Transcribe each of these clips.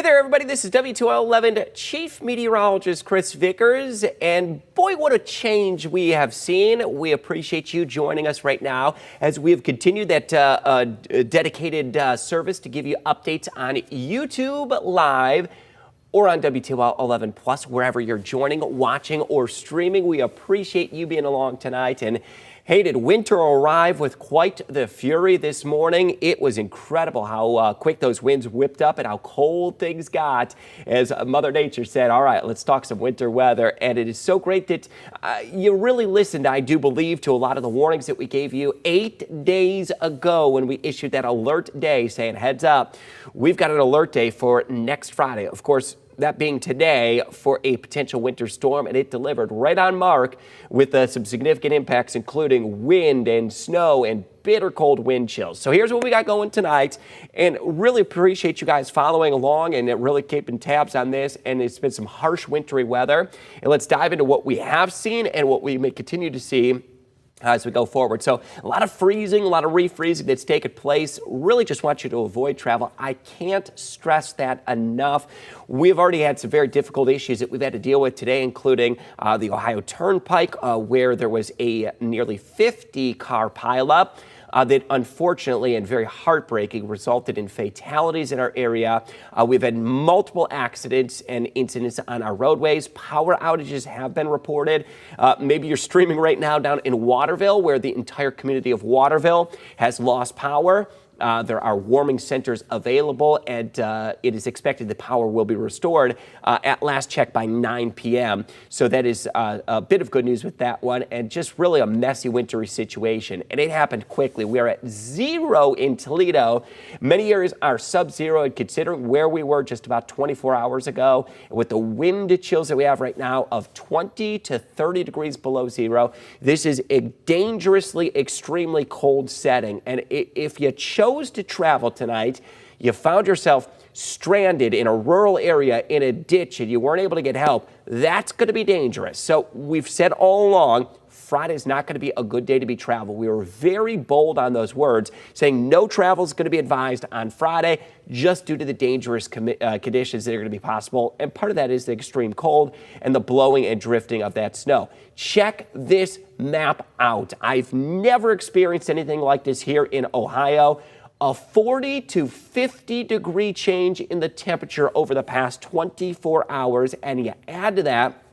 Hey there, everybody. This is WTOL 11 Chief Meteorologist Chris Vickers. And boy, what a change we have seen. We appreciate you joining us right now as we have continued that dedicated service to give you updates on YouTube Live or on WTOL 11 Plus, wherever you're joining, watching, or streaming. We appreciate you being along tonight. And hey, did winter arrive with quite the fury this morning? It was incredible how quick those winds whipped up and how cold things got as Mother Nature said, all right, let's talk some winter weather. And it is so great that you really listened, I do believe, to a lot of the warnings that we gave you 8 days ago when we issued that alert day saying, heads up, we've got an alert day for next Friday. Of course, that being today for a potential winter storm, and it delivered right on mark with some significant impacts, including wind and snow and bitter cold wind chills. So here's what we got going tonight, and really appreciate you guys following along and really keeping tabs on this. And it's been some harsh wintry weather, and let's dive into what we have seen and what we may continue to see as we go forward. So a lot of freezing, a lot of refreezing that's taken place. Really just want you to avoid travel. I can't stress that enough. We've already had some very difficult issues that we've had to deal with today, including the Ohio Turnpike, where there was a nearly 50 car pileup. That unfortunately and very heartbreaking resulted in fatalities in our area. We've had multiple accidents and incidents on our roadways. Power outages have been reported. Maybe you're streaming right now down in Waterville, where the entire community of Waterville has lost power. There are warming centers available, and it is expected the power will be restored at last check by 9 p.m. So that is a bit of good news with that one, and just really a messy wintry situation. And it happened quickly. We are at 0 in Toledo. Many areas are sub-zero, and considering where we were just about 24 hours ago, with the wind chills that we have right now of 20 to 30 degrees below zero, this is a dangerously, extremely cold setting. And if you chose to travel tonight, you found yourself stranded in a rural area in a ditch and you weren't able to get help, that's going to be dangerous. So we've said all along, Friday's not going to be a good day to be travel. We were very bold on those words, saying no travel is going to be advised on Friday just due to the dangerous conditions that are going to be possible. And part of that is the extreme cold and the blowing and drifting of that snow. Check this map out. I've never experienced anything like this here in Ohio. A 40 to 50 degree change in the temperature over the past 24 hours. And you add to that,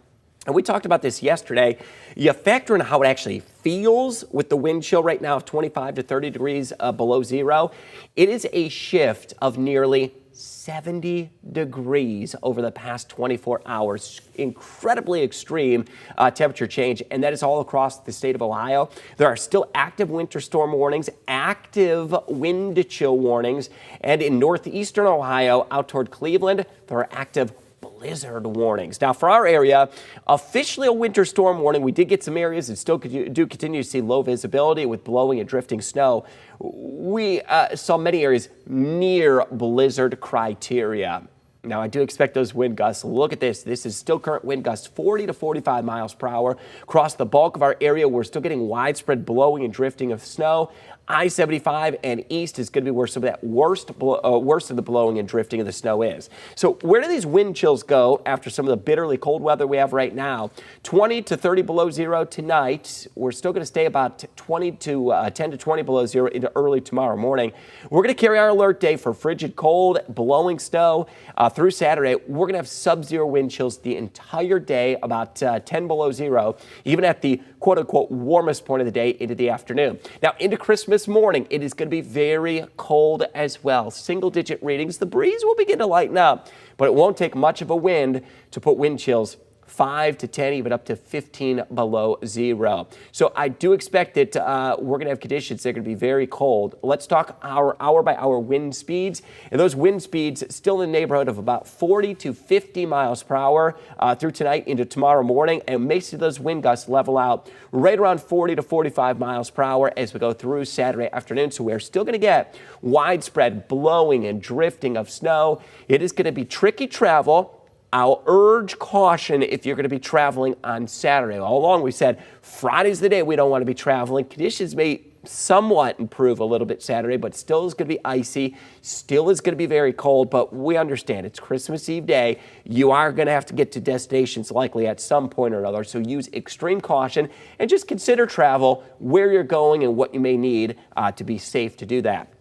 and we talked about this yesterday, you factor in how it actually feels with the wind chill right now of 25 to 30 degrees below zero. It is a shift of nearly 70 degrees over the past 24 hours. Incredibly extreme temperature change, and that is all across the state of Ohio. There are still active winter storm warnings, active wind chill warnings, and in northeastern Ohio out toward Cleveland, there are active blizzard warnings. Now, for our area, officially a winter storm warning. We did get some areas that still do continue to see low visibility with blowing and drifting snow. We saw many areas near blizzard criteria. Now, I do expect those wind gusts. Look at this. This is still current wind gusts, 40 to 45 miles per hour. Across the bulk of our area, we're still getting widespread blowing and drifting of snow. I-75 and east is going to be where some of that worst of the blowing and drifting of the snow is. So where do these wind chills go after some of the bitterly cold weather we have right now? 20 to 30 below zero tonight. We're still going to stay about 10 to 20 below zero into early tomorrow morning. We're going to carry our alert day for frigid cold, blowing snow through Saturday. We're going to have sub-zero wind chills the entire day, about 10 below zero, even at the quote-unquote warmest point of the day into the afternoon. Now, into Christmas morning, it is going to be very cold as well. Single-digit readings. The breeze will begin to lighten up, but it won't take much of a wind to put wind chills 5 to 10, even up to 15 below zero. So I do expect that we're going to have conditions that are going to be very cold. Let's talk our hour-by-hour wind speeds. And those wind speeds still in the neighborhood of about 40 to 50 miles per hour through tonight into tomorrow morning. And may see those wind gusts level out right around 40 to 45 miles per hour as we go through Saturday afternoon. So we're still going to get widespread blowing and drifting of snow. It is going to be tricky travel. I'll urge caution if you're going to be traveling on Saturday. All along we said Friday's the day we don't want to be traveling. Conditions may somewhat improve a little bit Saturday, but still is going to be icy, still is going to be very cold, but we understand it's Christmas Eve day. You are going to have to get to destinations likely at some point or another, so use extreme caution and just consider travel, where you're going and what you may need to be safe to do that.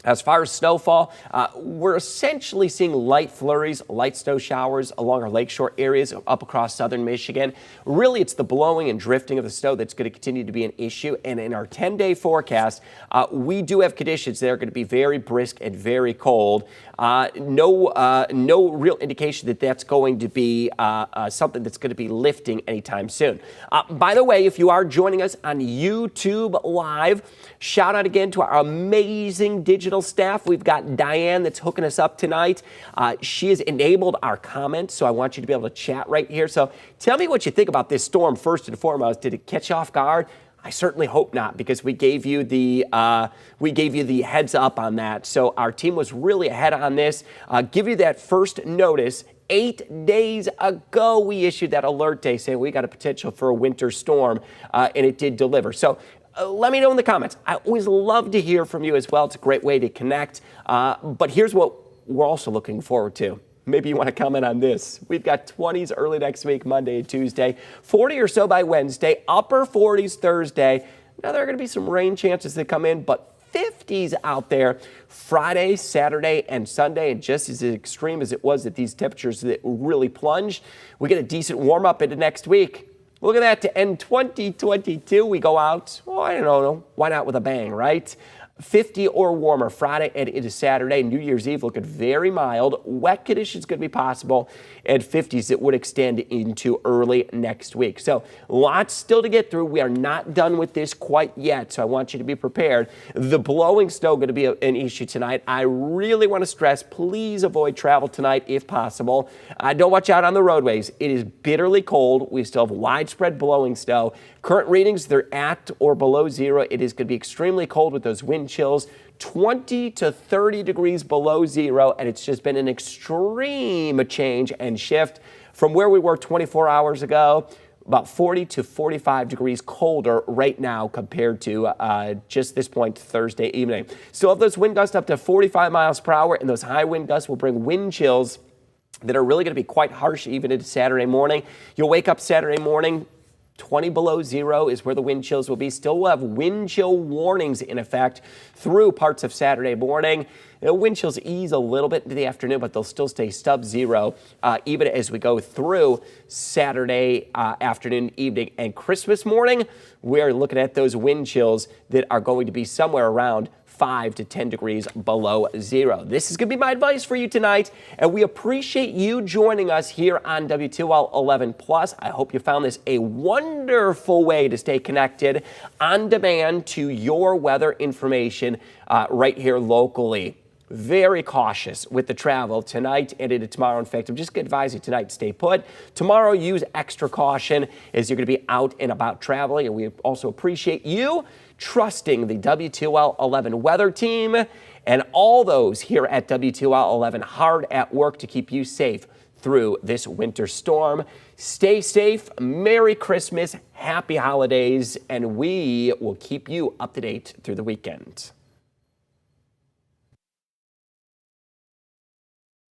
As far as snowfall, we're essentially seeing light flurries, light snow showers along our lakeshore areas up across southern Michigan. Really, it's the blowing and drifting of the snow that's going to continue to be an issue. And in our 10-day forecast, we do have conditions that are going to be very brisk and very cold. No real indication that that's going to be something that's going to be lifting anytime soon. By the way, if you are joining us on YouTube Live, shout out again to our amazing digital staff. We've got Diane that's hooking us up tonight. She has enabled our comments, so I want you to be able to chat right here. So tell me what you think about this storm first and foremost. Did it catch you off guard? I certainly hope not, because we gave you the heads up on that. So our team was really ahead on this. Give you that first notice. 8 days ago, we issued that alert day saying we got a potential for a winter storm, and it did deliver. So let me know in the comments. I always love to hear from you as well. It's a great way to connect. But here's what we're also looking forward to. Maybe you want to comment on this. We've got 20s early next week, Monday and Tuesday, 40 or so by Wednesday, upper 40s Thursday. Now, there are going to be some rain chances that come in, but 50s out there Friday, Saturday, and Sunday. And just as extreme as it was at these temperatures that really plunged, we get a decent warm up into next week. Look at that, to end 2022, we go out, I don't know, why not with a bang, right? 50 or warmer Friday and into Saturday. New Year's Eve looking very mild. Wet conditions going to be possible, and 50s that would extend into early next week. So lots still to get through. We are not done with this quite yet, so I want you to be prepared. The blowing snow going to be an issue tonight. I really want to stress, please avoid travel tonight if possible. Don't watch out on the roadways. It is bitterly cold. We still have widespread blowing snow. Current readings, they're at or below zero. It is going to be extremely cold with those wind chills, 20 to 30 degrees below zero, and it's just been an extreme change and shift from where we were 24 hours ago. About 40 to 45 degrees colder right now compared to just this point Thursday evening. Still have those wind gusts up to 45 miles per hour, and those high wind gusts will bring wind chills that are really going to be quite harsh even into Saturday morning. You'll wake up Saturday morning, 20 below zero is where the wind chills will be. Still will have wind chill warnings in effect through parts of Saturday morning. Wind chills ease a little bit into the afternoon, but they'll still stay sub-zero even as we go through Saturday afternoon, evening, and Christmas morning. We're looking at those wind chills that are going to be somewhere around 5 to 10 degrees below zero. This is going to be my advice for you tonight, and we appreciate you joining us here on WTOL 11 Plus. I hope you found this a wonderful way to stay connected on demand to your weather information right here locally. Very cautious with the travel tonight and into tomorrow. In fact, I'm just going to advise you tonight, stay put. Tomorrow, use extra caution as you're going to be out and about traveling. And we also appreciate you trusting the WTOL 11 weather team and all those here at WTOL 11 hard at work to keep you safe through this winter storm. Stay safe. Merry Christmas. Happy holidays. And we will keep you up to date through the weekend.